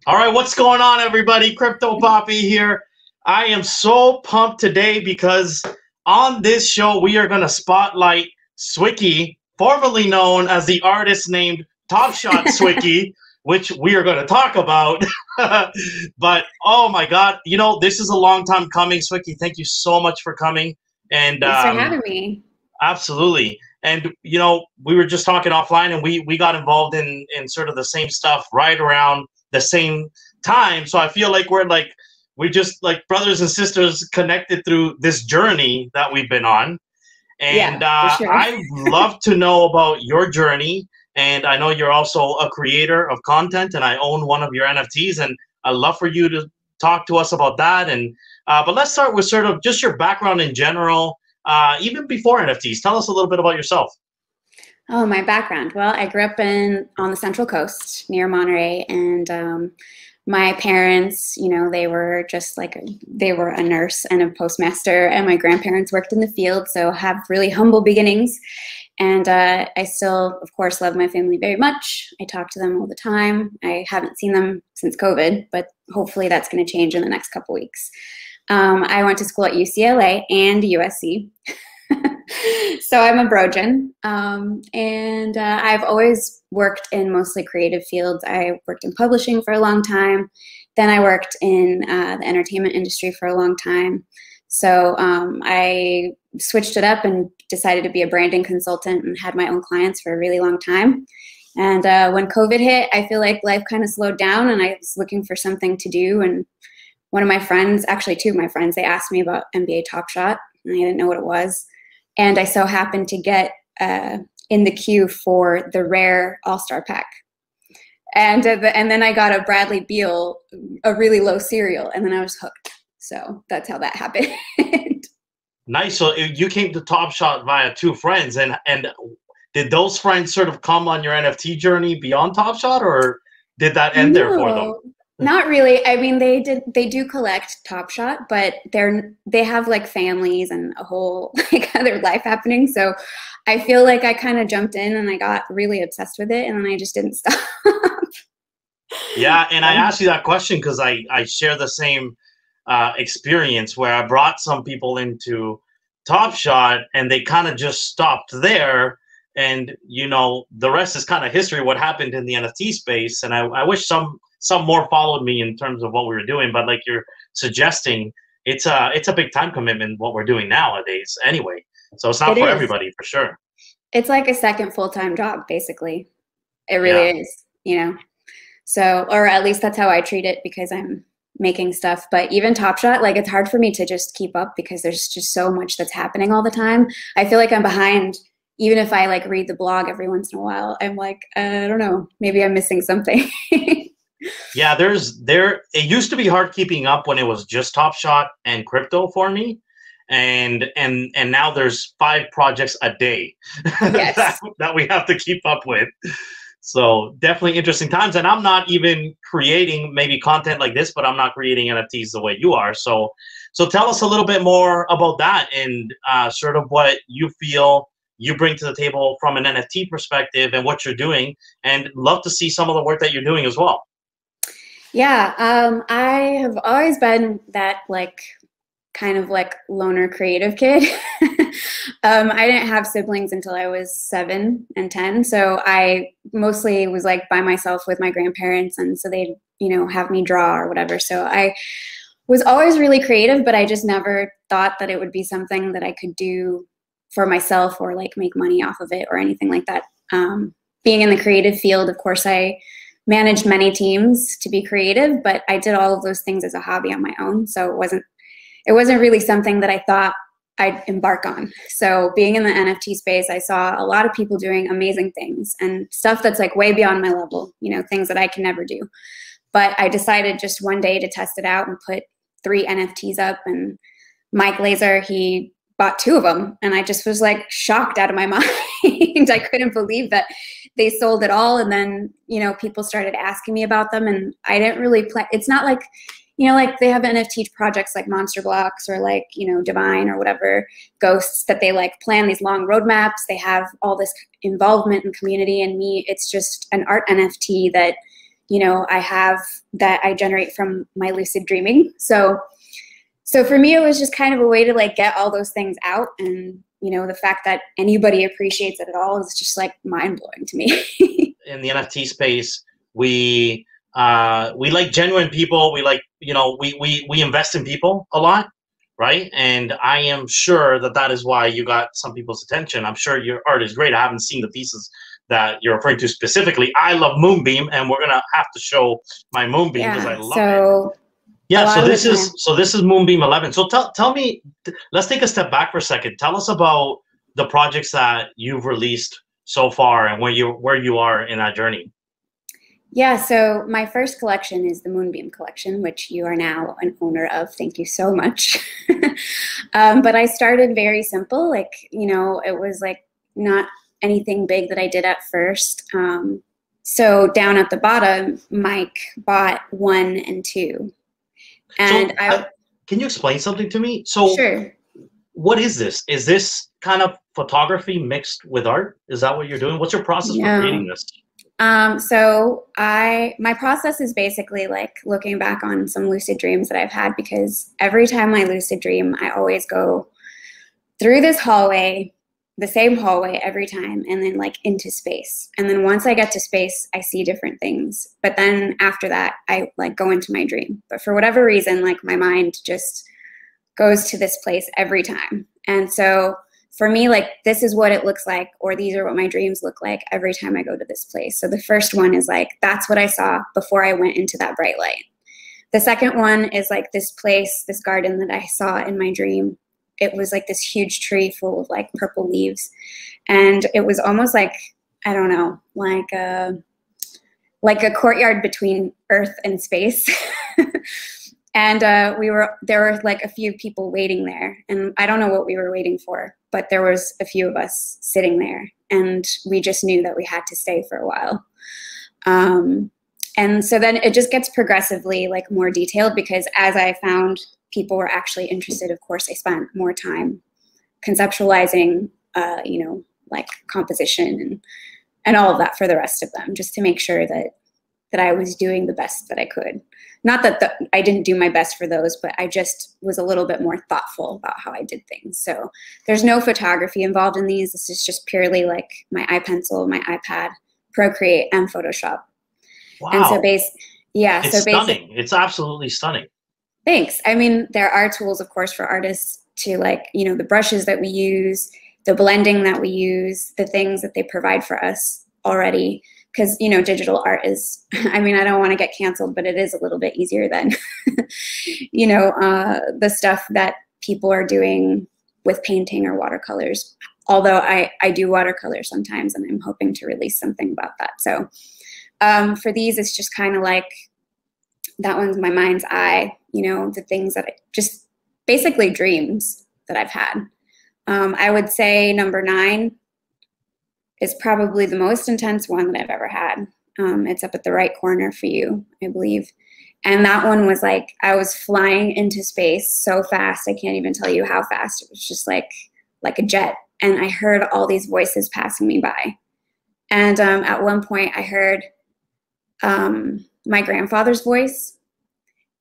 All right, what's going on, everybody? Crypto Poppy here. I am so pumped today because on this show, we are going to spotlight Swickie, formerly known as the artist named Top Shot Swickie, which we are going to talk about. But, oh my God, this is a long time coming. Swickie, thank you so much for coming. And Thanks for having me. Absolutely. And, we were just talking offline and we got involved in sort of the same stuff right around the same time. So I feel like we're just like brothers and sisters connected through this journey that we've been on. And Yeah, for sure. I'd love to know about your journey. And I know you're also a creator of content and I own one of your NFTs. And I'd love for you to talk to us about that. And but let's start with sort of just your background in general, even before NFTs. Tell us a little bit about yourself. Oh, my background. Well, I grew up on the Central Coast near Monterey, and my parents, they were they were a nurse and a postmaster, and my grandparents worked in the field, so have really humble beginnings. And I still, of course, love my family very much. I talk to them all the time. I haven't seen them since COVID, but hopefully that's going to change in the next couple weeks. I went to school at UCLA and USC. So I'm a Brojan, and I've always worked in mostly creative fields. I worked in publishing for a long time. Then I worked in the entertainment industry for a long time. So I switched it up and decided to be a branding consultant and had my own clients for a really long time. And when COVID hit, I feel like life kind of slowed down and I was looking for something to do. And one of my friends, actually two of my friends, they asked me about NBA Top Shot, and I didn't know what it was. And I so happened to get in the queue for the rare All-Star pack. And then I got a Bradley Beal, a really low serial, and then I was hooked. So that's how that happened. Nice. So you came to Top Shot via two friends, and did those friends sort of come on your NFT journey beyond Top Shot, or did that end there for them? Not really. I mean, they do collect Top Shot, but they have like families and a whole like other life happening. So I feel like I kind of jumped in and I got really obsessed with it, and then I just didn't stop. Yeah, and I asked you that question because I share the same experience where I brought some people into Top Shot and they kind of just stopped there. And the rest is kind of history, what happened in the NFT space. And I wish some more followed me in terms of what we were doing, but like you're suggesting, it's a big time commitment what we're doing nowadays anyway. So it's not for everybody, for sure. It's like a second full-time job, basically. It really is, So, or at least that's how I treat it because I'm making stuff. But even Top Shot, like it's hard for me to just keep up because there's just so much that's happening all the time. I feel like I'm behind. Even if I like read the blog every once in a while, I'm like, I don't know, maybe I'm missing something. Yeah, it used to be hard keeping up when it was just Top Shot and crypto for me. And now there's 5 projects a day Yes. that we have to keep up with. So definitely interesting times. And I'm not even creating maybe content like this, but I'm not creating NFTs the way you are. So tell us a little bit more about that and sort of what you feel you bring to the table from an NFT perspective and what you're doing, and love to see some of the work that you're doing as well. Yeah, I have always been that like kind of like loner creative kid. I didn't have siblings until I was 7 and 10. So I mostly was like by myself with my grandparents. And so they'd, have me draw or whatever. So I was always really creative, but I just never thought that it would be something that I could do for myself or like make money off of it or anything like that. Being in the creative field, of course, I managed many teams to be creative, but I did all of those things as a hobby on my own. So it wasn't really something that I thought I'd embark on. So being in the NFT space, I saw a lot of people doing amazing things and stuff that's like way beyond my level, things that I can never do. But I decided just one day to test it out and put 3 NFTs up, and Mike Laser, he bought 2 of them, and I just was like shocked out of my mind. I couldn't believe that they sold it all. And then, people started asking me about them, and I didn't really plan. It's not like, like they have NFT projects like Monster Blocks or like, Divine or whatever, Ghosts, that they like plan these long roadmaps. They have all this involvement in community, and me, it's just an art NFT that you know, I have that I generate from my lucid dreaming. So for me, it was just kind of a way to like get all those things out. And, you know, the fact that anybody appreciates it at all is just like mind blowing to me. In the NFT space, we like genuine people. We like, you know, we invest in people a lot, right? And I am sure that is why you got some people's attention. I'm sure your art is great. I haven't seen the pieces that you're referring to specifically. I love Moonbeam, and we're gonna have to show my Moonbeam because I love it. Yeah, so this is Moonbeam 11. So tell me, let's take a step back for a second. Tell us about the projects that you've released so far and where you are in that journey. Yeah, so my first collection is the Moonbeam Collection, which you are now an owner of. Thank you so much. But I started very simple. Like, you know, it was like not anything big that I did at first. So down at the bottom, Mike bought 1 and 2. And so, can you explain something to me? So sure. What is this? Is this kind of photography mixed with art? Is that what you're doing? What's your process for creating this? So my process is basically like looking back on some lucid dreams that I've had, because every time I lucid dream, I always go through this hallway, the same hallway every time, and then like into space. And then once I get to space, I see different things. But then after that, I like go into my dream. But for whatever reason, like my mind just goes to this place every time. And so for me, like this is what it looks like, or these are what my dreams look like every time I go to this place. So the first one is like, that's what I saw before I went into that bright light. The second one is like this place, this garden that I saw in my dream. It was like this huge tree full of like purple leaves. And it was almost like, I don't know, like a courtyard between Earth and space. And there were like a few people waiting there. And I don't know what we were waiting for, but there was a few of us sitting there. And we just knew that we had to stay for a while. And so then it just gets progressively like more detailed, because as I found people were actually interested, of course, I spent more time conceptualizing, you know, like composition and all of that for the rest of them, just to make sure that I was doing the best that I could. Not that I didn't do my best for those, but I just was a little bit more thoughtful about how I did things. So there's no photography involved in these. This is just purely like my iPencil, my iPad, Procreate, and Photoshop. Wow. And so it's stunning. It's absolutely stunning. Thanks. I mean, there are tools, of course, for artists to like, you know, the brushes that we use, the blending that we use, the things that they provide for us already. Because, you know, digital art is, I mean, I don't want to get canceled, but it is a little bit easier than, you know, the stuff that people are doing with painting or watercolors. Although I do watercolor sometimes, and I'm hoping to release something about that. So for these, it's just kind of like, that one's my mind's eye, you know, the things that just basically dreams that I've had. I would say number 9 is probably the most intense one that I've ever had. It's up at the right corner for you, I believe. And that one was like, I was flying into space so fast, I can't even tell you how fast. It was just like a jet. And I heard all these voices passing me by. And at one point I heard my grandfather's voice,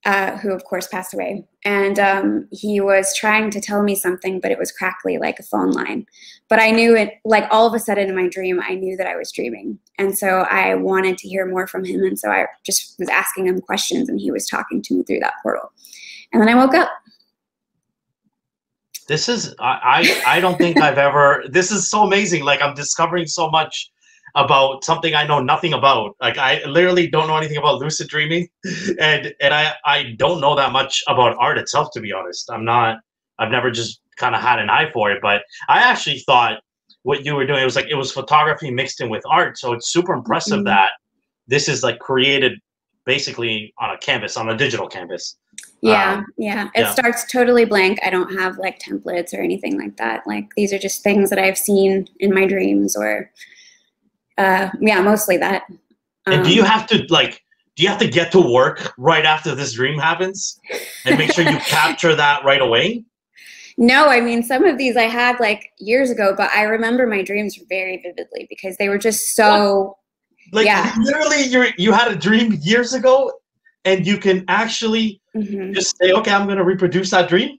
who of course passed away. And he was trying to tell me something, but it was crackly like a phone line. But I knew it, like all of a sudden in my dream, I knew that I was dreaming. And so I wanted to hear more from him. And so I just was asking him questions, and he was talking to me through that portal. And then I woke up. This is, I don't think I've ever, this is so amazing. Like I'm discovering so much about something I know nothing about. Like I literally don't know anything about lucid dreaming, and I don't know that much about art itself, to be honest. I've never just kind of had an eye for it, but I actually thought what you were doing, it was photography mixed in with art. So it's super impressive that this is like created basically on a canvas, on a digital canvas. Yeah. It starts totally blank. I don't have like templates or anything like that. Like these are just things that I've seen in my dreams, or mostly that. And do you have to get to work right after this dream happens and make sure you capture that right away? No, I mean, some of these I had like years ago, but I remember my dreams very vividly because they were just so, Like Yeah. literally, you had a dream years ago, and you can actually just say, okay, I'm going to reproduce that dream.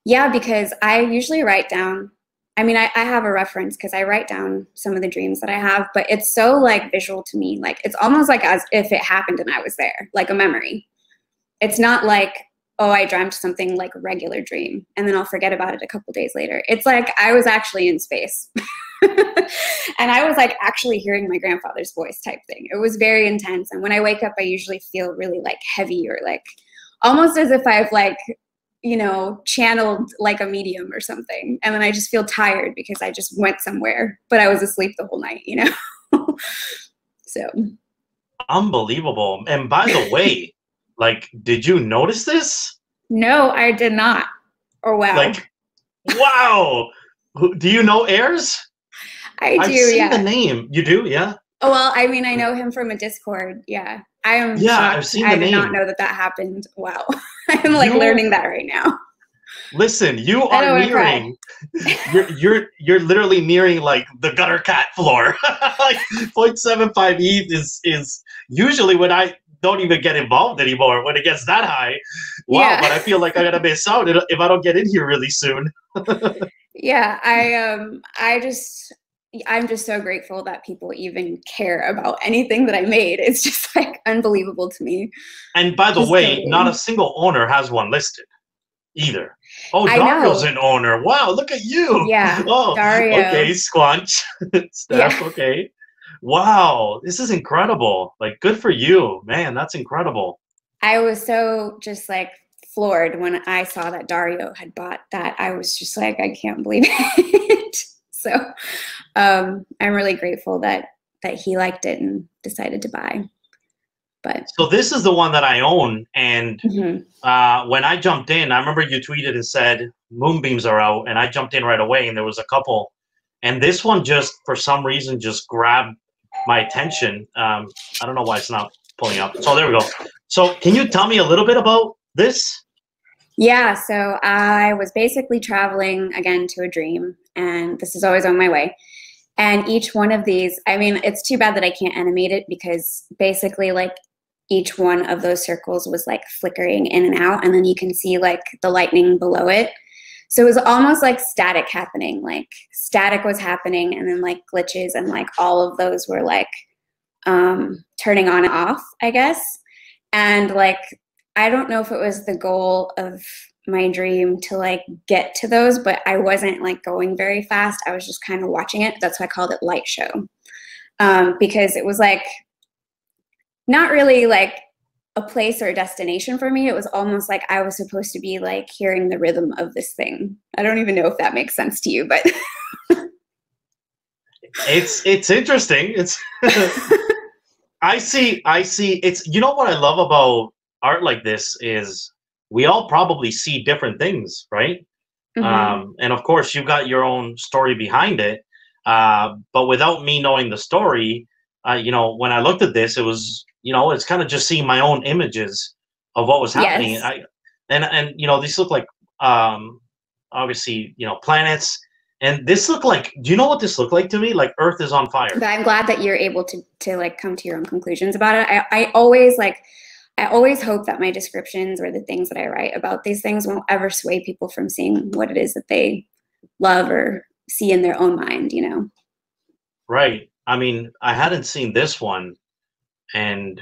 Yeah, because I usually write down. I mean, I have a reference because I write down some of the dreams that I have, but it's so like visual to me. Like it's almost like as if it happened and I was there, like a memory. It's not like, oh, I dreamt something like a regular dream and then I'll forget about it a couple days later. It's like I was actually in space. And I was like actually hearing my grandfather's voice type thing. It was very intense. And when I wake up, I usually feel really like heavy or like almost as if I've like, you know, channeled like a medium or something. And then I just feel tired because I just went somewhere, but I was asleep the whole night, you know? So. Unbelievable. And by the way, like, did you notice this? No, I did not. Or wow. Like, wow. Do you know Ayers? I've seen the name. You do, yeah? Oh, well, I mean, I know him from a Discord. Yeah. I am shocked. I've seen the name. I did not know that that happened. Wow. I'm like learning that right now. Listen, you are nearing. You're literally nearing like the gutter cat floor. Like 0.75 ETH is usually when I don't even get involved anymore when it gets that high. Wow, yeah. But I feel like I'm gonna miss out if I don't get in here really soon. Yeah, I'm just so grateful that people even care about anything that I made. It's just like unbelievable to me. And by the way, not a single owner has one listed either. Oh, Dario's an owner. Wow, look at you. Yeah. Oh, Dario. Okay, Squanch. Steph, yeah. Okay. Wow, this is incredible. Like, good for you, man. That's incredible. I was so just like floored when I saw that Dario had bought that. I was just like, I can't believe it. So I'm really grateful that he liked it and decided to buy. But so this is the one that I own, and when I jumped in, I remember you tweeted and said Moonbeams are out, and I jumped in right away, and there was a couple, and this one just for some reason just grabbed my attention. I don't know why it's not pulling up. So there we go. So can you tell me a little bit about this? Yeah, so I was basically traveling again to a dream, and this is always on my way. And each one of these, I mean, it's too bad that I can't animate it because basically like each one of those circles was like flickering in and out, and then you can see like the lightning below it. So it was almost like static happening, like static was happening and then like glitches and like all of those were like turning on and off, I guess. And like, I don't know if it was the goal of my dream to like get to those, but I wasn't like going very fast. I was just kind of watching it. That's why I called it light show, because it was like not really like a place or a destination for me. It was almost like I was supposed to be like hearing the rhythm of this thing. I don't even know if that makes sense to you, but it's interesting. It's I see. It's, you know what I love about art like this is we all probably see different things, right? And of course, you've got your own story behind it. But without me knowing the story, you know, when I looked at this, it was, you know, it's kind of just seeing my own images of what was happening. Yes. And you know, these look like obviously, you know, planets. And this looked like, do you know what this looked like to me? Like Earth is on fire. But I'm glad that you're able to like come to your own conclusions about it. I always hope that my descriptions or the things that I write about these things won't ever sway people from seeing what it is that they love or see in their own mind, you know? Right. I mean, I hadn't seen this one, and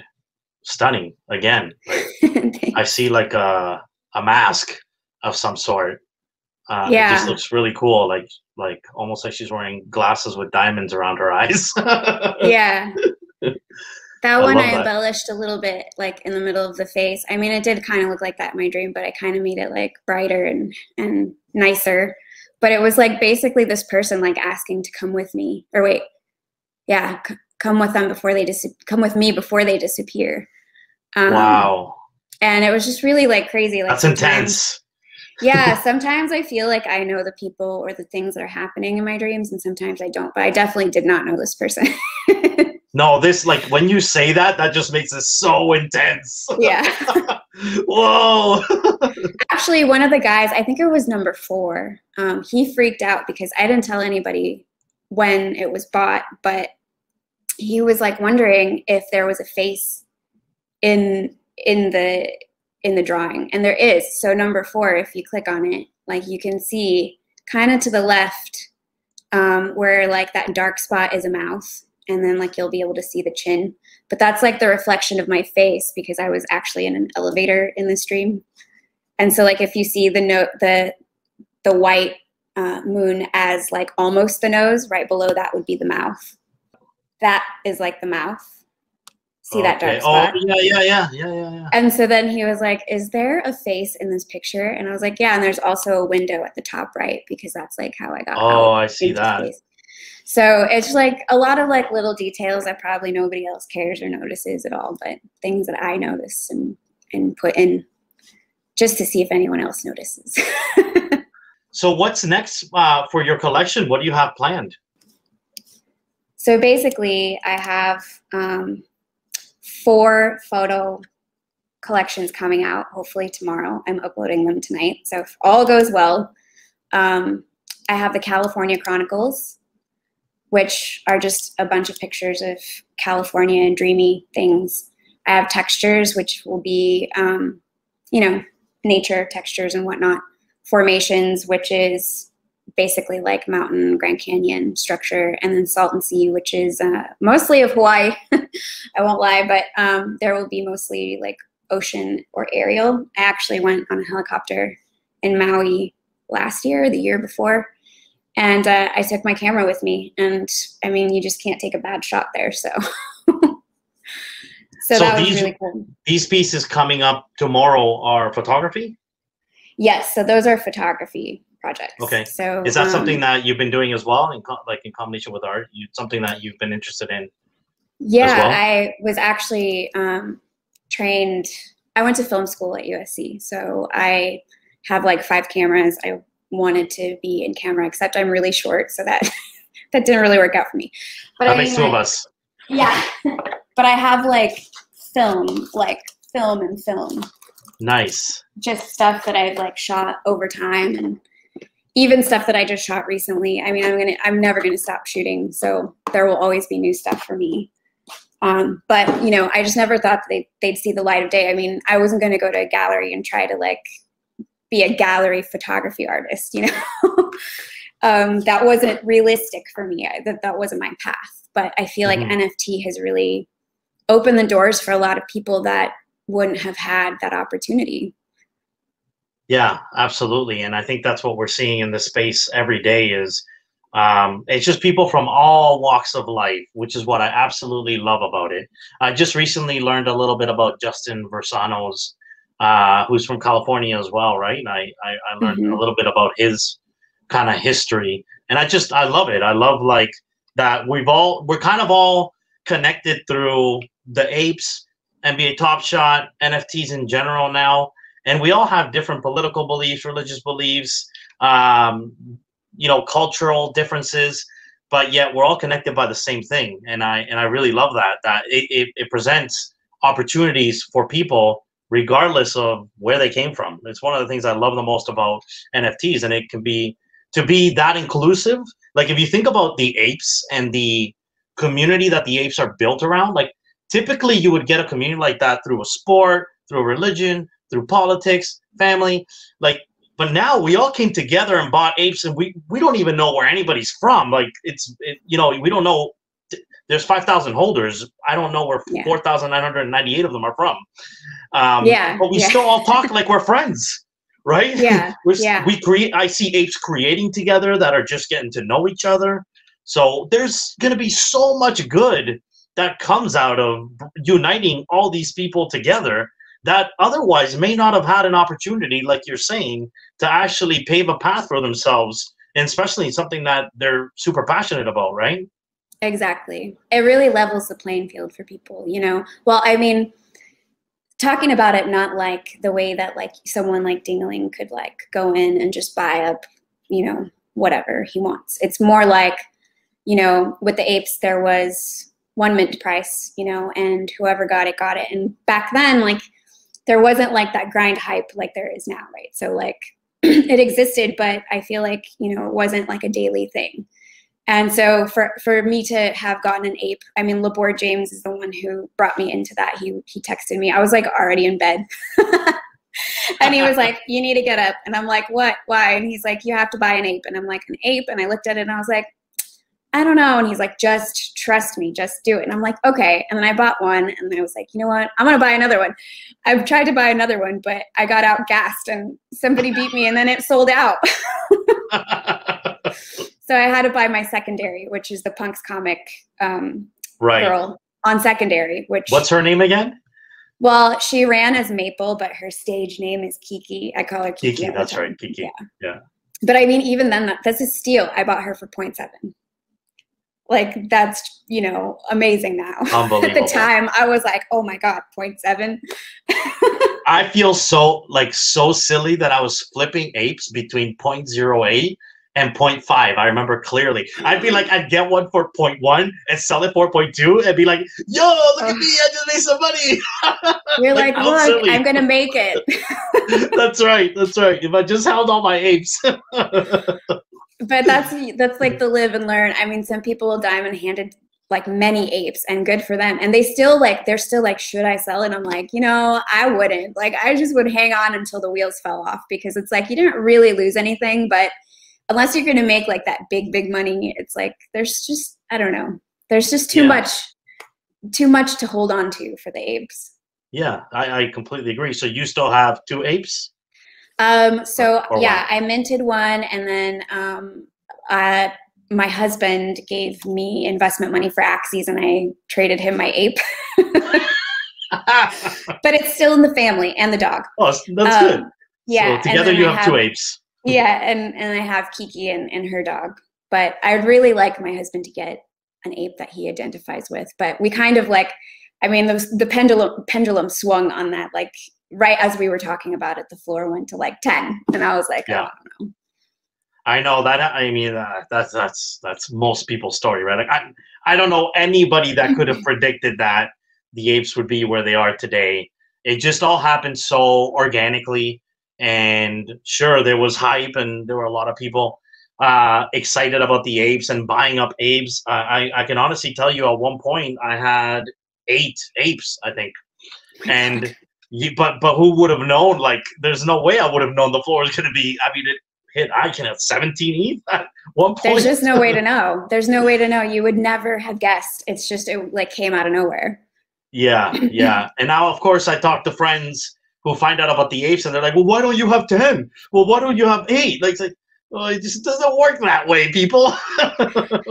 stunning again. Like, I see like a mask of some sort. Yeah. It just looks really cool. Like almost like she's wearing glasses with diamonds around her eyes. Yeah. That one I embellished a little bit, like in the middle of the face. I mean, it did kind of look like that in my dream, but I kind of made it like brighter and nicer. But it was like basically this person like asking to come with me, or wait, yeah, come with them before they come with me before they disappear. Wow. And it was just really like crazy. Like that's intense. Yeah, sometimes I feel like I know the people or the things that are happening in my dreams, and sometimes I don't. But I definitely did not know this person. No, this, like, when you say that, that just makes it so intense. Yeah. Whoa. Actually, one of the guys, I think it was number 4, he freaked out because I didn't tell anybody when it was bought, but he was like wondering if there was a face in the drawing, and there is. So number 4, if you click on it, like you can see kind of to the left where like that dark spot is a mouth, and then like you'll be able to see the chin, but that's like the reflection of my face because I was actually in an elevator in the stream. And so like if you see the white moon as like almost the nose, right below that would be the mouth. That is like the mouth. See that dark spot? Oh, yeah. And so then he was like, is there a face in this picture? And I was like, yeah, and there's also a window at the top right, because that's like how I got out I see that. space. So it's like a lot of like little details that probably nobody else cares or notices at all, but things that I notice and put in just to see if anyone else notices. So what's next for your collection? What do you have planned? So basically I have 4 photo collections coming out, hopefully tomorrow. I'm uploading them tonight. So if all goes well, I have the California Chronicles, which are just a bunch of pictures of California and dreamy things. I have textures, which will be, you know, nature textures and whatnot. Formations, which is basically like mountain, Grand Canyon structure, and then Salt and Sea, which is mostly of Hawaii. I won't lie, but there will be mostly like ocean or aerial. I actually went on a helicopter in Maui last year, the year before, and I took my camera with me, and I mean, you just can't take a bad shot there, so. So that was really cool. These pieces coming up tomorrow are photography? Yes, so those are photography projects. Okay. So is that something that you've been doing as well, in combination with art? Something that you've been interested in? Yeah, as well? I was actually trained. I went to film school at USC, so I have like 5 cameras. I wanted to be in camera, except I'm really short, so that that didn't really work out for me. But that makes 2 of us. Yeah, but I have like film and film. Nice. Just stuff that I've like shot over time, and even stuff that I just shot recently. I mean, I'm never gonna stop shooting, so there will always be new stuff for me. But you know, I just never thought that they'd see the light of day. I mean, I wasn't gonna go to a gallery and try to like be a gallery photography artist, you know. That wasn't realistic for me. That wasn't my path. But I feel like NFT has really opened the doors for a lot of people that wouldn't have had that opportunity. Yeah, absolutely. And I think that's what we're seeing in this space every day is it's just people from all walks of life, which is what I absolutely love about it. I just recently learned a little bit about Justin Versanos, who's from California as well, right? And I learned a little bit about his kind of history. And I love it. I love like that we're kind of all connected through the apes, NBA Top Shot, NFTs in general now. And we all have different political beliefs, religious beliefs, you know, cultural differences, but yet we're all connected by the same thing. And I really love that it presents opportunities for people regardless of where they came from. It's one of the things I love the most about NFTs, and it can be to be that inclusive. Like if you think about the apes and the community that the apes are built around, like typically you would get a community like that through a sport, through a religion, through politics, family, like, but now we all came together and bought apes, and we don't even know where anybody's from. Like you know, we don't know. There's 5,000 holders. I don't know where 4,998 of them are from. But we still all talk like we're friends, right? Yeah. I see apes creating together that are just getting to know each other. So there's going to be so much good that comes out of uniting all these people together that otherwise may not have had an opportunity, like you're saying, to actually pave a path for themselves, and especially something that they're super passionate about, right? Exactly. It really levels the playing field for people, you know? Well, I mean, talking about it not like the way that like someone like Dingaling could like go in and just buy up, you know, whatever he wants. It's more like, you know, with the apes, there was one mint price, you know, and whoever got it, got it. And back then, like, there wasn't like that grind hype like there is now, right? So like it existed, but I feel like, you know, it wasn't like a daily thing. And so for me to have gotten an ape, I mean, LeBour James is the one who brought me into that. He texted me. I was like already in bed. And he was like, you need to get up. And I'm like, what? Why? And he's like, you have to buy an ape. And I'm like, an ape? And I looked at it and I was like, I don't know. And he's like, just trust me, just do it. And I'm like, okay. And then I bought one and I was like, you know what? I'm going to buy another one. I've tried to buy another one, but I got outgassed and somebody beat me and then it sold out. So I had to buy my secondary, which is the Punks comic girl on secondary. What's her name again? Well, she ran as Maple, but her stage name is Kicki. I call her Kicki. Kicki, that's right, Kicki. Yeah. But I mean, even then, that's a steal. I bought her for 0.7. Like, that's, you know, amazing now. Unbelievable. At the time, I was like, oh my God, 0.7. I feel so silly that I was flipping apes between 0.08 and 0.5. I remember clearly. I'd be like, I'd get one for 0.1 and sell it for 0.2 and be like, yo, look at me, I just made some money. You're like, look, silly. I'm going to make it. That's right. That's right. If I just held all my apes. But that's like the live and learn. I mean, some people will diamond-handed like many apes and good for them. And they're still like, should I sell it? I'm like, you know, I wouldn't. Like, I just would hang on until the wheels fell off because it's like, you didn't really lose anything, but unless you're going to make like that big money, it's like, there's just, I don't know. There's just too much to hold on to for the apes. Yeah, I completely agree. So you still have 2 apes? So yeah, I minted one and then, my husband gave me investment money for Axes and I traded him my ape. But it's still in the family and the dog. Oh, that's good. Yeah. So together you have 2 apes. Yeah, and I have Kicki and her dog. But I'd really like my husband to get an ape that he identifies with. But we kind of like, I mean, the pendulum swung on that, like right as we were talking about it, the floor went to like 10. And I was like, oh, I don't know. I know that. I mean, that's most people's story, right? Like, I don't know anybody that could have predicted that the apes would be where they are today. It just all happened so organically. And sure, there was hype and there were a lot of people excited about the apes and buying up apes. I can honestly tell you at one point I had 8 apes, I think. And but who would have known? Like, there's no way I would have known the floor was going to be, I mean, I can have 17 ETH at one point. There's just no way to know. There's no way to know. You would never have guessed. It's just, it like came out of nowhere. Yeah, yeah. And now, of course, I talk to friends who find out about the apes and they're like, well, why don't you have 10? Well, why don't you have 8? Like, well, it just doesn't work that way, people.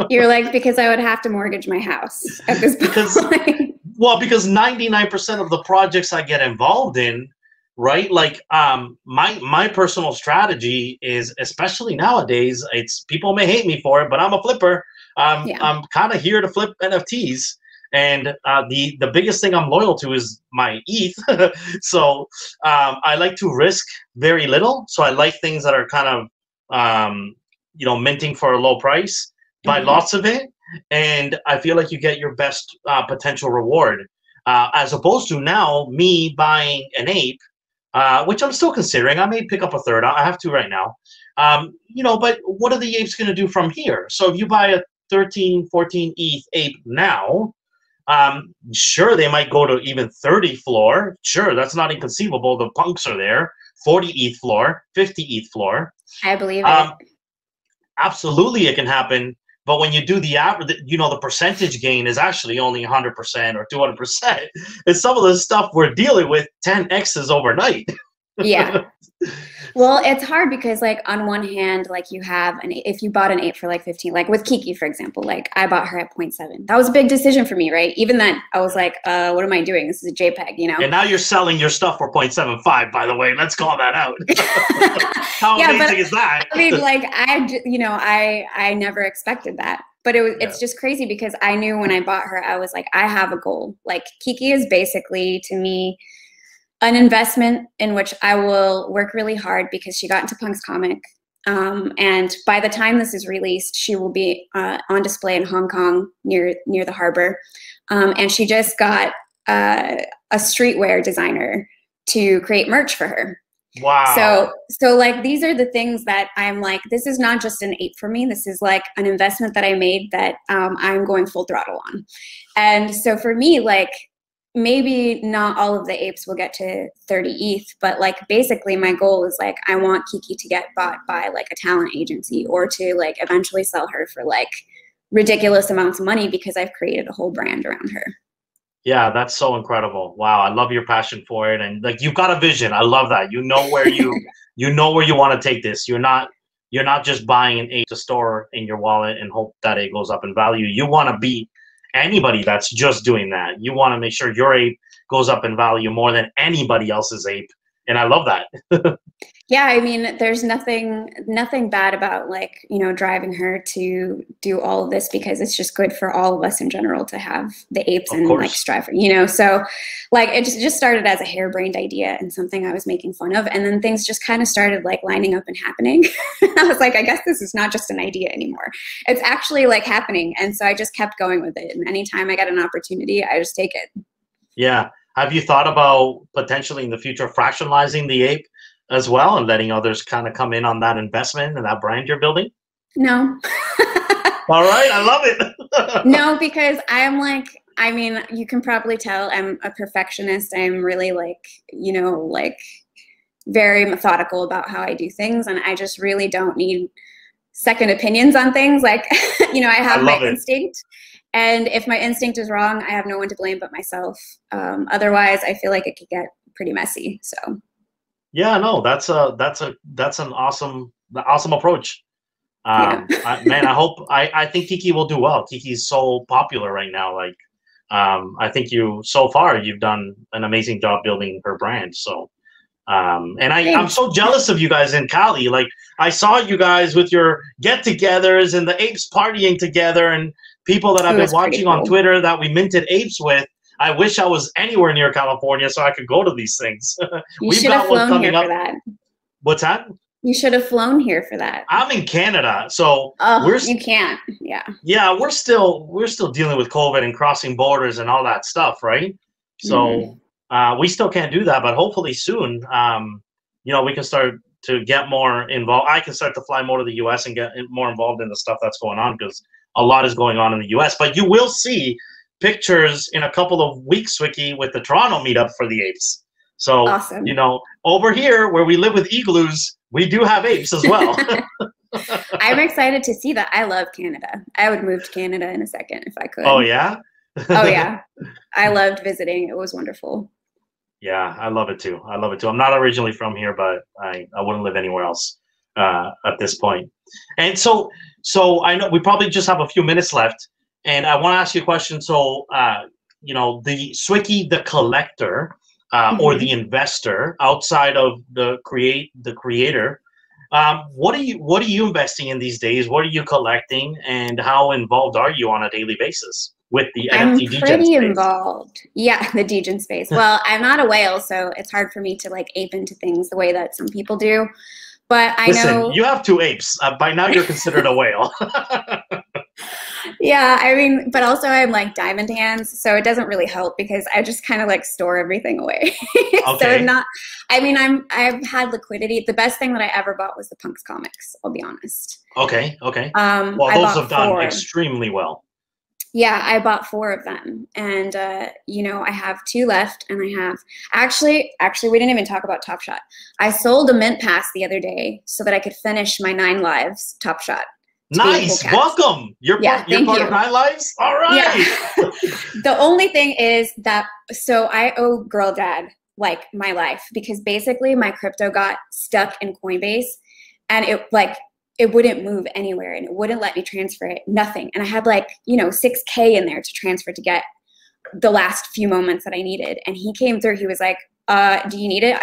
You're like, because I would have to mortgage my house at this point. Because 99% of the projects I get involved in, right? Like, my personal strategy is, especially nowadays, it's, people may hate me for it, but I'm a flipper. I'm kind of here to flip NFTs. And the biggest thing I'm loyal to is my ETH. So I like to risk very little. So I like things that are kind of, minting for a low price, buy lots of it. And I feel like you get your best potential reward, as opposed to now me buying an ape, which I'm still considering. I may pick up a third. I have to right now. But what are the apes going to do from here? So if you buy a 13, 14 ETH ape now, sure, they might go to even 30 floor. Sure, that's not inconceivable. The punks are there. 40 ETH floor, 50 ETH floor. I believe it. Absolutely, it can happen. But when you do the average, the percentage gain is actually only 100% or 200%. And some of the stuff we're dealing with 10x's overnight. Yeah. Well, it's hard because, like, on one hand, like, you have if you bought an ape for like 15, like with Kicki, for example, like I bought her at 0.7. That was a big decision for me, right? Even then, I was like, what am I doing? This is a JPEG, And now you're selling your stuff for 0.75, by the way. Let's call that out. How amazing is that? I mean, like, I never expected that. But it's just crazy because I knew when I bought her, I was like, I have a goal. Like, Kicki is basically, to me, an investment in which I will work really hard because she got into Punk's comic. And by the time this is released, she will be on display in Hong Kong near the harbor. And she just got a streetwear designer to create merch for her. Wow. So like, these are the things that I'm like, this is not just an ape for me. This is like an investment that I made that I'm going full throttle on. And so for me, like, maybe not all of the apes will get to 30 ETH, but like, basically my goal is like, I want Kicki to get bought by like a talent agency, or to like eventually sell her for like ridiculous amounts of money, because I've created a whole brand around her. Yeah, that's so incredible. Wow, I love your passion for it, and like, you've got a vision. I love that. You know where you know where you want to take this. You're not just buying an ape to store in your wallet and hope that it goes up in value. You want to beat anybody that's just doing that. You want to make sure your ape goes up in value more than anybody else's ape, and I love that. Yeah, I mean, there's nothing bad about like, you know, driving her to do all of this, because it's just good for all of us in general to have the apes and like strive for, you know. So like, it just started as a harebrained idea and something I was making fun of, and then things just kind of started like lining up and happening. I was like, I guess this is not just an idea anymore. It's actually like happening. And so I just kept going with it. And anytime I get an opportunity, I just take it. Yeah. Have you thought about potentially in the future fractionalizing the ape as well, and letting others kind of come in on that investment and that brand you're building? No. All right, I love it. No, because I'm like, I mean, you can probably tell I'm a perfectionist. I'm really like, you know, like very methodical about how I do things, and I just really don't need second opinions on things. Like, you know, I have my instinct, and if my instinct is wrong, I have no one to blame but myself. Otherwise, I feel like it could get pretty messy. So. Yeah, no, that's an awesome approach. Yeah. Man, I think Kicki will do well. Kicki's so popular right now. Like, I think so far you've done an amazing job building her brand. So, and I'm so jealous of you guys in Cali. Like, I saw you guys with your get-togethers and the apes partying together, and people that I've been watching on Twitter that we minted apes with. I wish I was anywhere near California so I could go to these things. You should have flown here for that. What's that? You should have flown here for that. I'm in Canada, so you can't. Yeah. Yeah, we're still dealing with COVID and crossing borders and all that stuff, right? So we still can't do that, but hopefully soon, you know, we can start to get more involved. I can start to fly more to the U.S. and get more involved in the stuff that's going on, because a lot is going on in the U.S. But you will see pictures in a couple of weeks, Swickie, with the Toronto meetup for the apes. So, awesome. You know, over here where we live with igloos, we do have apes as well. I'm excited to see that. I love Canada. I would move to Canada in a second if I could. Oh, yeah? Oh, yeah. I loved visiting. It was wonderful. Yeah, I love it too. I love it too. I'm not originally from here, but I wouldn't live anywhere else at this point. And so I know we probably just have a few minutes left. And I want to ask you a question. So, you know, the Swickie, the collector or the investor, outside of the creator, what are you investing in these days? What are you collecting, and how involved are you on a daily basis with the NFT Degen space? I'm pretty involved. Yeah, the Degen space. Well, I'm not a whale, so it's hard for me to like ape into things the way that some people do. But I know you have 2 apes. By now, you're considered a whale. Yeah, I mean, but also I'm like diamond hands, so it doesn't really help because I just kind of like store everything away. Okay. So I'm not, I mean, I've had liquidity. The best thing that I ever bought was the Punks comics, I'll be honest. Okay, okay. Well, those have done extremely well. Yeah, I bought 4 of them, and you know, I have 2 left, and I have actually we didn't even talk about Top Shot. I sold a mint pass the other day so that I could finish my 9 lives Top Shot. Nice, welcome. You're part of 9 lives. All right. Yeah. The only thing is that so I owe Girl Dad like my life, because basically my crypto got stuck in Coinbase, and it wouldn't move anywhere, and it wouldn't let me transfer it, nothing. And I had like, you know, $6K in there to transfer to get the last few moments that I needed. And he came through, he was like, do you need it?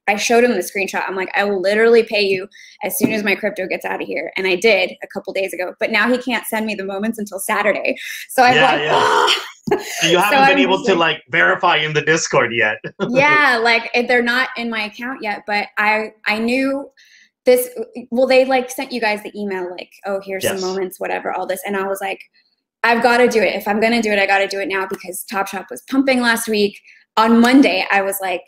I showed him the screenshot. I'm like, I will literally pay you as soon as my crypto gets out of here. And I did a couple days ago, but now he can't send me the moments until Saturday. So I'm So you haven't been able to like verify in the Discord yet. Yeah, like they're not in my account yet, but I knew this, well, they like sent you guys the email like, oh, here's some moments, whatever, all this. And I was like, I've got to do it. If I'm going to do it, I got to do it now, because Top Shop was pumping last week. On Monday, I was like,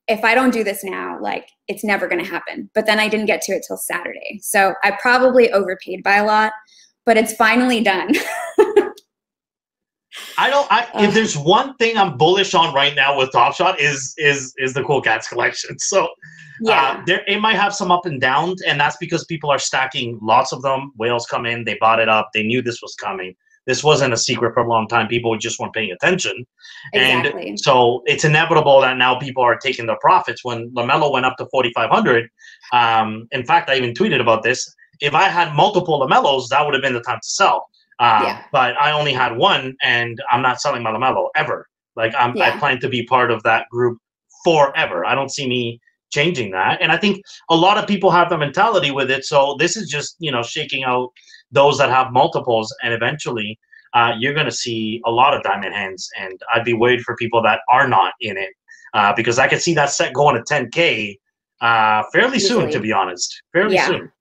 if I don't do this now, like it's never going to happen. But then I didn't get to it till Saturday. So I probably overpaid by a lot, but it's finally done. If there's one thing I'm bullish on right now with Top Shot is the Cool Cats collection. So yeah, it might have some up and downs, and that's because people are stacking lots of them. Whales come in, they bought it up, they knew this was coming. This wasn't a secret for a long time. People just weren't paying attention. exactly. And so it's inevitable that now people are taking the profits. When LaMelo went up to 4,500, in fact, I even tweeted about this. If I had multiple LaMelos, that would have been the time to sell. But I only had one, and I'm not selling my LaMelo ever. Like I plan to be part of that group forever. I don't see me changing that. And I think a lot of people have the mentality with it. So this is just, shaking out those that have multiples, and eventually you're going to see a lot of diamond hands. And I'd be worried for people that are not in it, because I could see that set going to 10K fairly soon, to be honest. Fairly soon.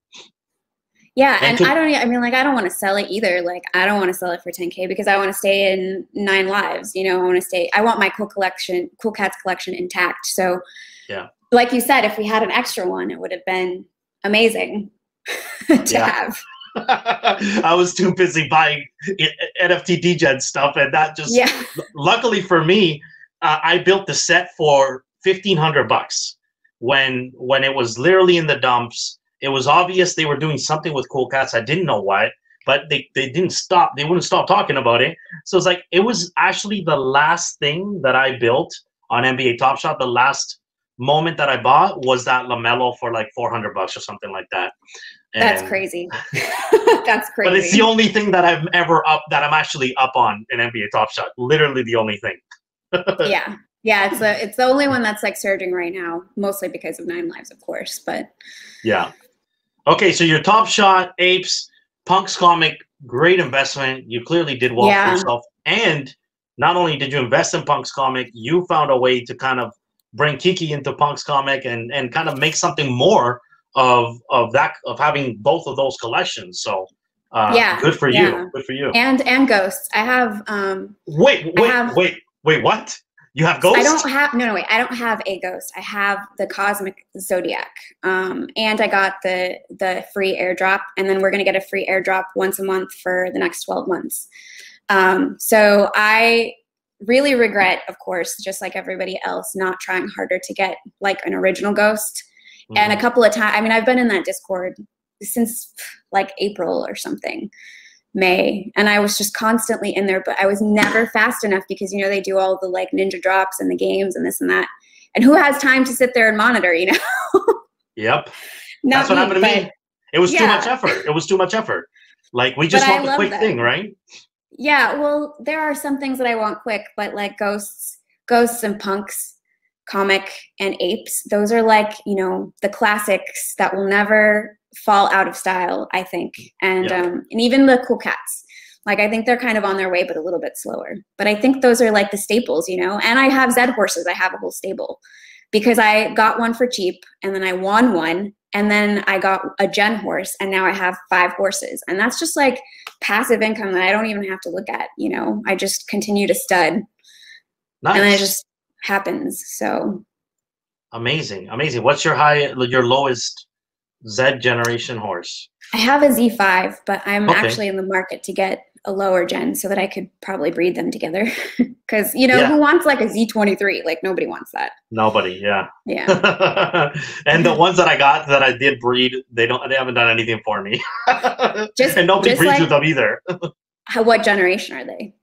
Yeah, and I don't want to sell it either. Like, I don't want to sell it for 10K because I want to stay in 9 lives. I want my Cool Cats collection intact. So, like you said, if we had an extra one, it would have been amazing to have. I was too busy buying NFT Degen stuff, and that just luckily for me, I built the set for $1,500 when it was literally in the dumps. It was obvious they were doing something with Cool Cats. I didn't know what, but they didn't stop. They wouldn't stop talking about it. So it's like it was actually the last thing that I built on NBA Top Shot. The last moment that I bought was that LaMelo for like $400 or something like that. And that's crazy. That's crazy. But it's the only thing that I'm actually up on in NBA Top Shot. Literally the only thing. Yeah, it's the only one that's like surging right now, mostly because of 9 lives, of course. But yeah. Okay, so your Top Shot, Apes, Punk's comic, great investment. You clearly did well for yourself. And not only did you invest in Punk's comic, you found a way to kind of bring Kicki into Punk's comic and kind of make something more of having both of those collections. So good for you. Good for you. And Ghosts. I have wait, what? You have Ghosts? I don't have a Ghost. I have the Cosmic Zodiac. And I got the free airdrop, and then we're gonna get a free airdrop once a month for the next 12 months. So I really regret, of course, just like everybody else, not trying harder to get like an original Ghost. And a couple of times, I've been in that Discord since like April or something, May, and I was just constantly in there, but I was never fast enough because, they do all the like ninja drops and the games and this and that. And who has time to sit there and monitor, Yep. That's what happened to me. It was too much effort. It was too much effort. Like, we just want the quick thing, right? Yeah, well, there are some things that I want quick, but like Ghosts and Punks comic and Apes, those are like, the classics that will never fall out of style, I think. And and even the Cool Cats, like, I think they're kind of on their way, but a little bit slower. But I think those are like the staples, and I have Zed horses. I have a whole stable because I got one for cheap, and then I won one, and then I got a gen horse, and now I have 5 horses. And that's just like passive income that I don't even have to look at, I just continue to stud. Nice. And then it just happens. So amazing. What's your lowest Z generation horse? I have a Z5, but I'm actually in the market to get a lower gen so that I could probably breed them together. Because who wants like a Z23? Like, nobody wants that. Nobody, yeah. And the ones that I got that I did breed, they haven't done anything for me. And nobody breeds with them either. What generation are they?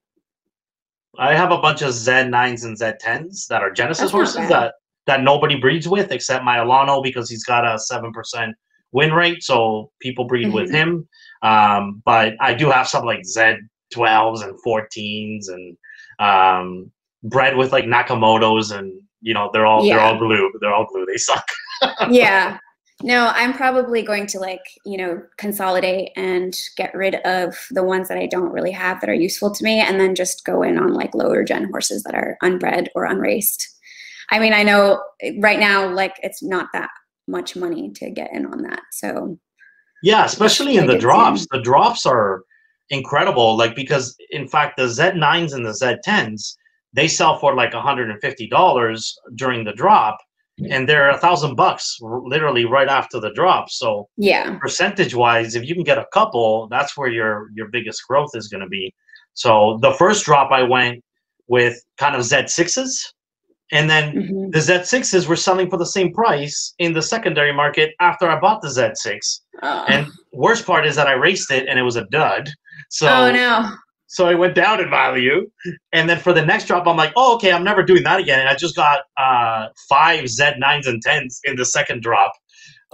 I have a bunch of Z9s and Z10s that are Genesis horses that nobody breeds with except my Alano, because he's got a 7% win rate, so people breed with him. But I do have some like Z12s and 14s and bred with like Nakamoto's, and they're all glue. They're all glue. They suck. Yeah. No, I'm probably going to consolidate and get rid of the ones that I don't really have that are useful to me, and then just go in on like lower gen horses that are unbred or unraced. I know right now, like, it's not that much money to get in on that. So yeah, especially in the drops. The drops are incredible. Like, because in fact, the Z9s and the Z10s, they sell for like $150 during the drop. and they're $1,000 literally right after the drop. So Yeah. percentage wise, if you can get a couple, that's where your biggest growth is going to be. So the first drop I went with kind of Z6s, and then the Z6s were selling for the same price in the secondary market after I bought the Z6. And worst part is that I raced it and it was a dud. So oh no. So it went down in value. And then for the next drop, I'm like, oh, okay, I'm never doing that again. And I just got 5 Z9s and 10s in the second drop.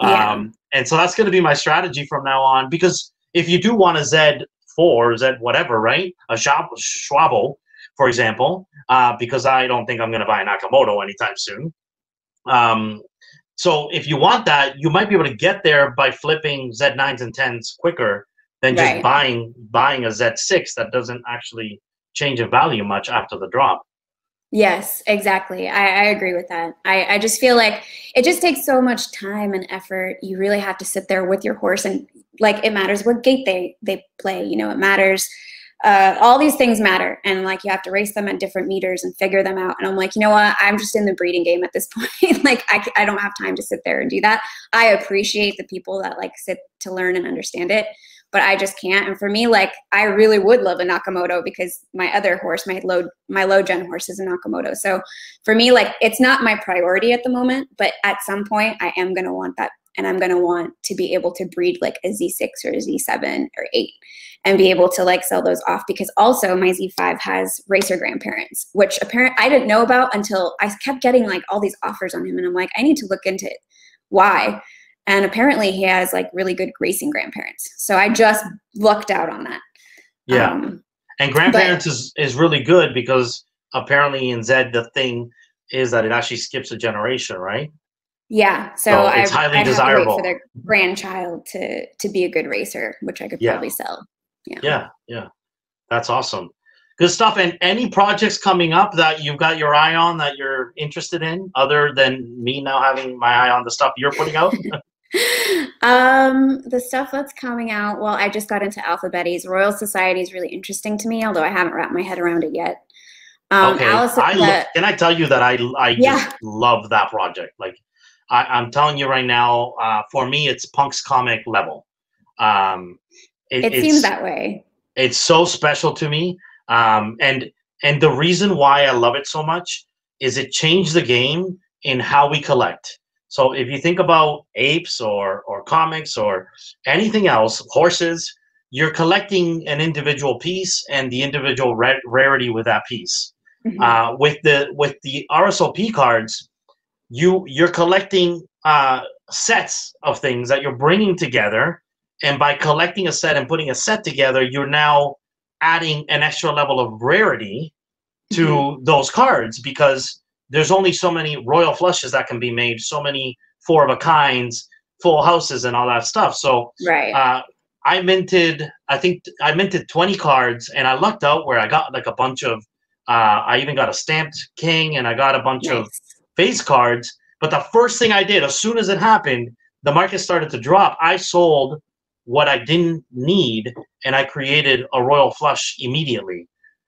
And so that's going to be my strategy from now on. Because if you do want a Z4, Z whatever, right? A Schwabo, for example, because I don't think I'm going to buy a Nakamoto anytime soon. So if you want that, you might be able to get there by flipping Z9s and 10s quicker than just buying a Z6 that doesn't actually change in value much after the drop. Yes, exactly. I agree with that. I just feel like it just takes so much time and effort. You really have to sit there with your horse, and like it matters what gate they play. You know, it matters. All these things matter, and like you have to race them at different meters and figure them out. And I'm like, you know what? I'm just in the breeding game at this point. Like I don't have time to sit there and do that. I appreciate the people that like sit to learn and understand it, but I just can't. And for me, like I really would love a Nakamoto because my other horse, my low gen horse is a Nakamoto. So for me, like it's not my priority at the moment, but at some point I am going to want that. And I'm going to want to be able to breed like a Z6 or a Z7 or 8 and be able to like sell those off, because also my Z5 has racer grandparents, which apparently I didn't know about until I kept getting like all these offers on him. And I'm like, I need to look into it. Why? And apparently he has like really good racing grandparents. So I just lucked out on that. Yeah. And grandparents is really good because apparently in Z, the thing is that it actually skips a generation, right? Yeah. So it's highly desirable. have to wait for their grandchild to be a good racer, which I could probably sell. Yeah. That's awesome. Good stuff. And any projects coming up that you've got your eye on that you're interested in, other than me now having my eye on the stuff you're putting out? The stuff that's coming out, well, I just got into Alphabetes. Royal Society is really interesting to me, although I haven't wrapped my head around it yet. Okay. Can I tell you that I just love that project? Like, I'm telling you right now, for me, it's Punk's comic level. It seems that way. It's so special to me. And the reason why I love it so much is it changed the game in how we collect. So if you think about apes or comics or anything else, horses, you're collecting an individual piece and the individual rarity with that piece. With the RSOP cards, you're collecting sets of things that you're bringing together, and by collecting a set and putting a set together, you're now adding an extra level of rarity to those cards, because there's only so many royal flushes that can be made, so many 4-of-a-kinds, full houses, and all that stuff. So I minted 20 cards, and I lucked out where I got like a bunch of I even got a stamped king, and I got a bunch of face cards. But the first thing I did, as soon as it happened, the market started to drop. I sold what I didn't need, and I created a royal flush immediately.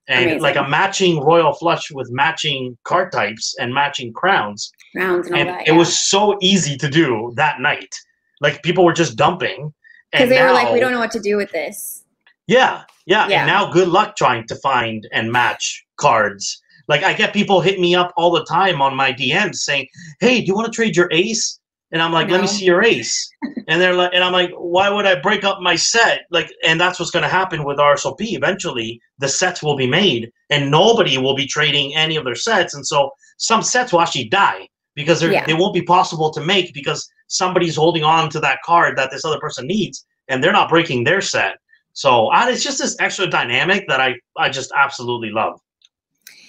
And like a matching royal flush with matching card types and matching crowns. And all that, it was so easy to do that night. Like people were just dumping. Because they were like, we don't know what to do with this. Yeah. And now good luck trying to find and match cards. Like I get people hit me up all the time on my DMs saying, hey, do you want to trade your ace? And I'm like, let me see your ace. And they're like, and I'm like, why would I break up my set? Like, and that's what's going to happen with RSOP. Eventually, the sets will be made, and nobody will be trading any of their sets. And so some sets will actually die because they won't be possible to make because somebody's holding on to that card that this other person needs, and they're not breaking their set. So it's just this extra dynamic that I just absolutely love.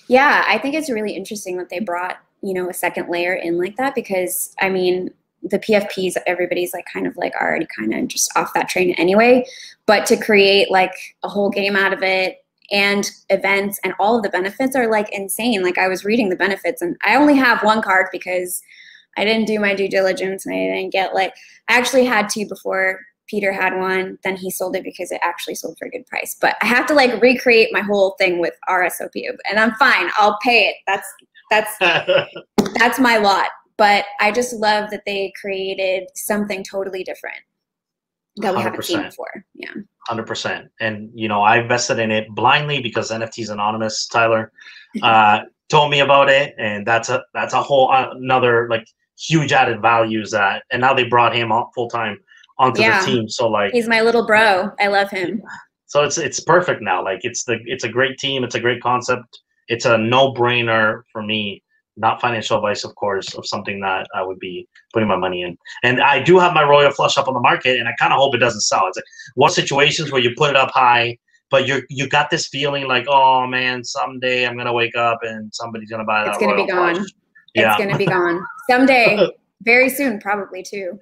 Yeah, I think it's really interesting that they brought, a second layer in like that, because I mean, the PFPs, everybody's like kind of like already kind of just off that train anyway, but to create like a whole game out of it and events and all of the benefits are like insane. Like I was reading the benefits, and I only have one card because I didn't do my due diligence, and I didn't get I actually had two before Peter had one, then he sold it because it actually sold for a good price. But I have to like recreate my whole thing with RSOP, and I'm fine. I'll pay it. That's my lot. but I just love that they created something totally different that we haven't seen before. Yeah. 100%. And, you know, I invested in it blindly because NFTs Anonymous, Tyler, told me about it. And that's a whole another like huge added values that, and now they brought him on full time onto the team. So like, he's my little bro. I love him. So it's perfect now. Like it's a great team. It's a great concept. It's a no-brainer for me. Not financial advice, of course, of something that I would be putting my money in. And I do have my Royal Flush up on the market, and I kind of hope it doesn't sell. It's like what situations where you put it up high, but you got this feeling like, oh man, someday I'm gonna wake up and somebody's gonna buy that. It's gonna be gone. It's gonna be gone someday, very soon, probably too.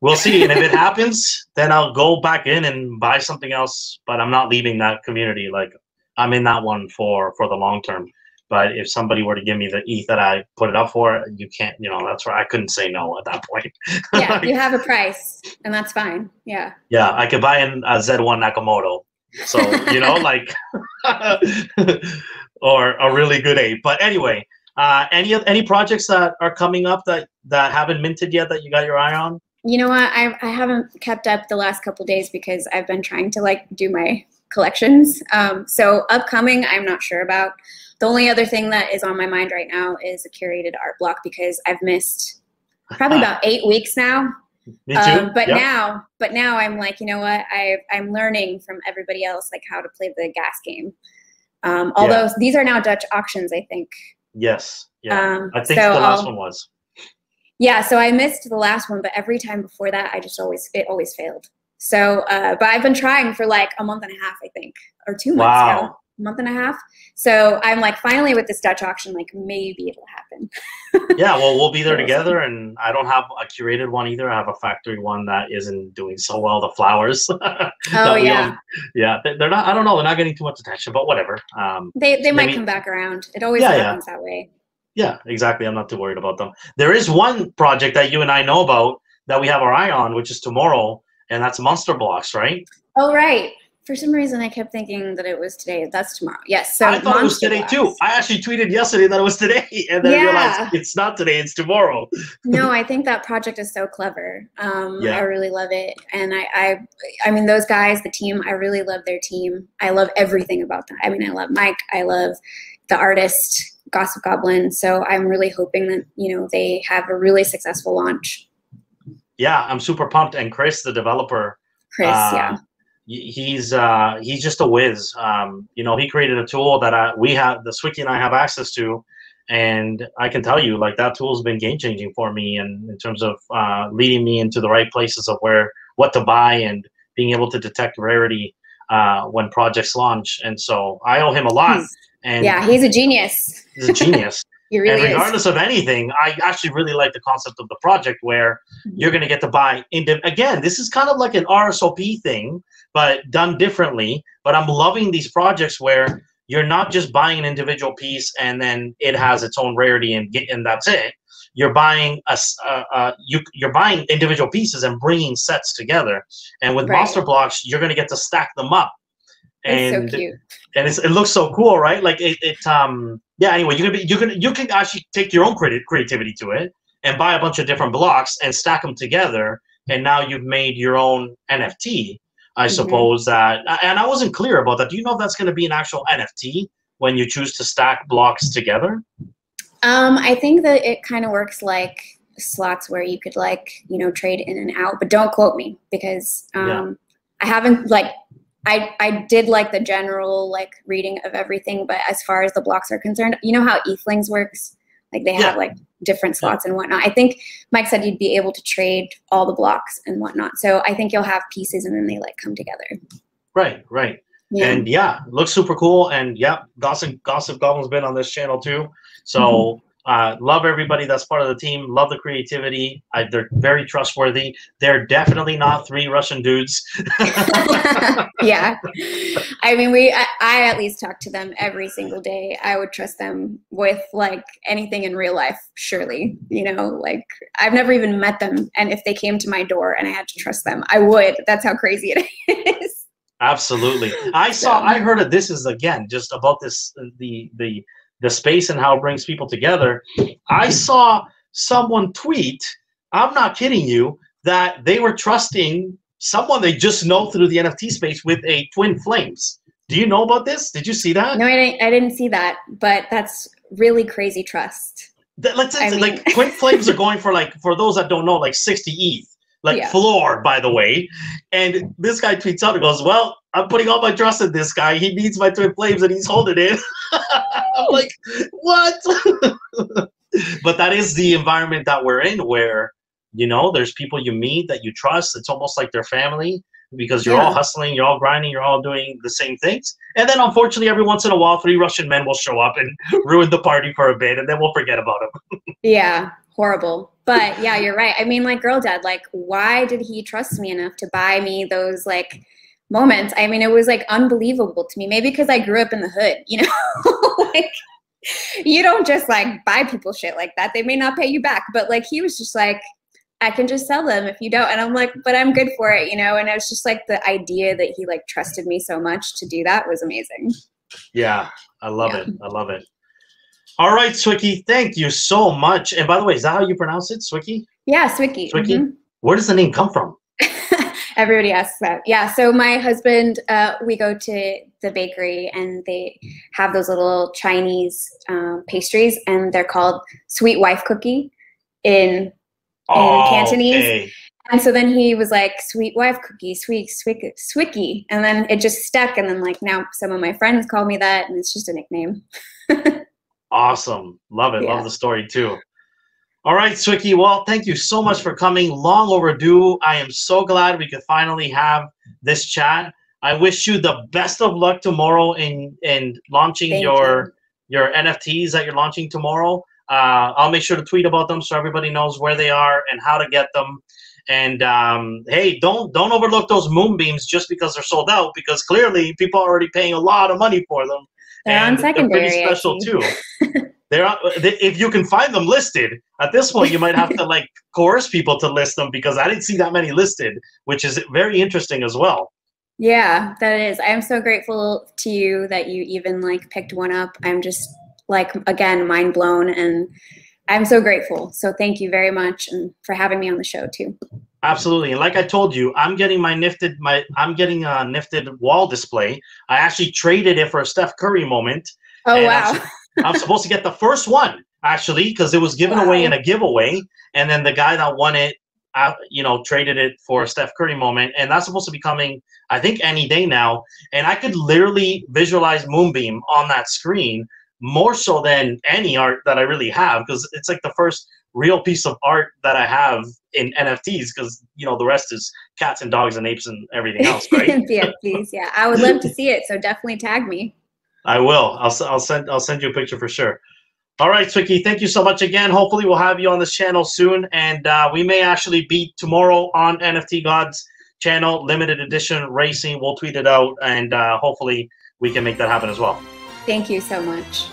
We'll see. And if it happens, then I'll go back in and buy something else. But I'm not leaving that community. Like I'm in that one for the long term. But if somebody were to give me the ETH that I put it up for, you can't, you know, that's where I couldn't say no at that point. Yeah, like, you have a price, and that's fine. Yeah. Yeah, I could buy a Z1 Nakamoto. So, you know, like, or a really good ape. But anyway, any projects that are coming up that haven't minted yet that you got your eye on? You know what? I haven't kept up the last couple days because I've been trying to like do my collections. So upcoming, I'm not sure about. The only other thing that is on my mind right now is a curated art block because I've missed probably about 8 weeks now. Me too. But now I'm like, you know what? I'm learning from everybody else like how to play the gas game. Although these are now Dutch auctions, I think. Yes. Yeah. I think the last one was. Yeah. So I missed the last one, but every time before that, it always failed. So, but I've been trying for like a month and a half, I think, or 2 months now. A month and a half. So I'm like, finally with this Dutch auction, like maybe it'll happen. Yeah, well, we'll be there together. And I don't have a curated one either. I have a factory one that isn't doing so well. The flowers. Oh yeah. Yeah, they're not. I don't know. They're not getting too much attention, but whatever. They might come back around. It always happens that way. Yeah, exactly. I'm not too worried about them. There is one project that you and I know about that we have our eye on, which is tomorrow, and that's Monster Blocks, right? Oh right. For some reason, I kept thinking that it was today. That's tomorrow. Yes. So I thought it was today too. I actually tweeted yesterday that it was today, and then I realized it's not today. It's tomorrow. No, I think that project is so clever. I really love it, and I mean, those guys, the team. I really love their team. I love everything about them. I mean, I love Mike. I love the artist, Gossip Goblin. So I'm really hoping that they have a really successful launch. Yeah, I'm super pumped. And Chris, the developer, he's just a whiz. He created a tool that the Swickie and I have access to, and I can tell you, like, that tool's been game changing for me, and in terms of leading me into the right places of what to buy and being able to detect rarity when projects launch. And so I owe him a lot. And yeah, he's a genius. He's a genius. He really and regardless of anything, I actually really like the concept of the project where you're going to get to buy again, this is kind of like an RSOP thing, but done differently. But I'm loving these projects where you're not just buying an individual piece and then it has its own rarity and that's it. You're buying you're buying individual pieces and bringing sets together. And with Monster Blocks, you're going to get to stack them up. And it's so cute. And it looks so cool, right? Like anyway, you can actually take your own creativity to it and buy a bunch of different blocks and stack them together, and now you've made your own NFT. I suppose that, and I wasn't clear about that. Do you know if that's going to be an actual NFT when you choose to stack blocks together? I think that it kind of works like slots where you could trade in and out, but don't quote me because I haven't I did like the general reading of everything, but as far as the blocks are concerned, you know how Ethlings works? Like they have different slots and whatnot. I think Mike said you'd be able to trade all the blocks and whatnot. So I think you'll have pieces and then they come together. Right. Yeah. And looks super cool. And Gossip Goblin's been on this channel too. So love everybody that's part of the team. Love the creativity. They're very trustworthy. They're definitely not 3 Russian dudes. Yeah. I mean, I at least talk to them every single day. I would trust them with anything in real life, surely. I've never even met them. And if they came to my door and I had to trust them, I would. That's how crazy it is. Absolutely. I heard of this is, again, just about this, the space and how it brings people together. I saw someone tweet, I'm not kidding you, that they were trusting someone they just know through the NFT space with a twin flames. Do you know about this? Did you see that? No, I didn't see that, but that's really crazy trust. Let's say, like, twin flames are going for, like, for those that don't know, like 60 ETH. Like, floor, by the way. And this guy tweets out and goes, well, I'm putting all my trust in this guy. He needs my twin flames and he's holding it. I'm like, what? But that is the environment that we're in, where, you know, there's people you meet that you trust. It's almost like their family, because you're all hustling, you're all grinding, you're all doing the same things. And then, unfortunately, every once in a while, 3 Russian men will show up and ruin the party for a bit, and then we'll forget about them. Yeah, horrible. But yeah, you're right. I mean, like, Girl Dad, like, why did he trust me enough to buy me those, like, moments? I mean, it was, like, unbelievable to me. Maybe because I grew up in the hood, you know? Like, you don't just, like, buy people shit like that. They may not pay you back. But, like, he was just like, I can just sell them if you don't. And I'm like, but I'm good for it, you know? And it was just, like, the idea that he, like, trusted me so much to do that was amazing. Yeah, I love it. I love it. All right, Swickie, thank you so much. And by the way, is that how you pronounce it, Swickie? Yeah, Swickie. Swickie? Where does the name come from? Everybody asks that. Yeah, so my husband, we go to the bakery and they have those little Chinese pastries, and they're called sweet wife cookie in Cantonese. Okay. And so then he was like, sweet wife cookie, Swickie. And then it just stuck. And then, like, now some of my friends call me that, and it's just a nickname. Awesome. Love it. Love the story too. All right, Swickie. Well, thank you so much for coming. Long overdue. I am so glad we could finally have this chat. I wish you the best of luck tomorrow in launching your NFTs that you're launching tomorrow. I'll make sure to tweet about them so everybody knows where they are and how to get them. And hey, don't overlook those moonbeams just because they're sold out, because clearly people are already paying a lot of money for them. They're on secondary. They're pretty special too. If you can find them listed at this point, you might have to, like, coerce people to list them, because I didn't see that many listed, which is very interesting as well. Yeah, that is. I'm so grateful to you that you even, like, picked one up. I'm just, like, again, mind blown, and I'm so grateful. So thank you very much, and for having me on the show too. Absolutely. And like I told you, I'm getting a nifted wall display. I actually traded it for a Steph Curry moment. Oh, wow. I'm supposed to get the first one, actually, because it was given away in a giveaway. And then the guy that won it, you know, traded it for a Steph Curry moment. And that's supposed to be coming, I think, any day now. And I could literally visualize Moonbeam on that screen, more so than any art that I really have, because it's like the first real piece of art that I have in NFTs, because, you know, the rest is cats and dogs and apes and everything else, right? Yeah, please. Yeah, I would love to see it. So definitely tag me. I will. I'll send you a picture for sure. All right, Swickie, thank you so much again. Hopefully we'll have you on this channel soon, and we may actually be tomorrow on NFT God's channel, limited edition racing. We'll tweet it out, and hopefully we can make that happen as well. Thank you so much.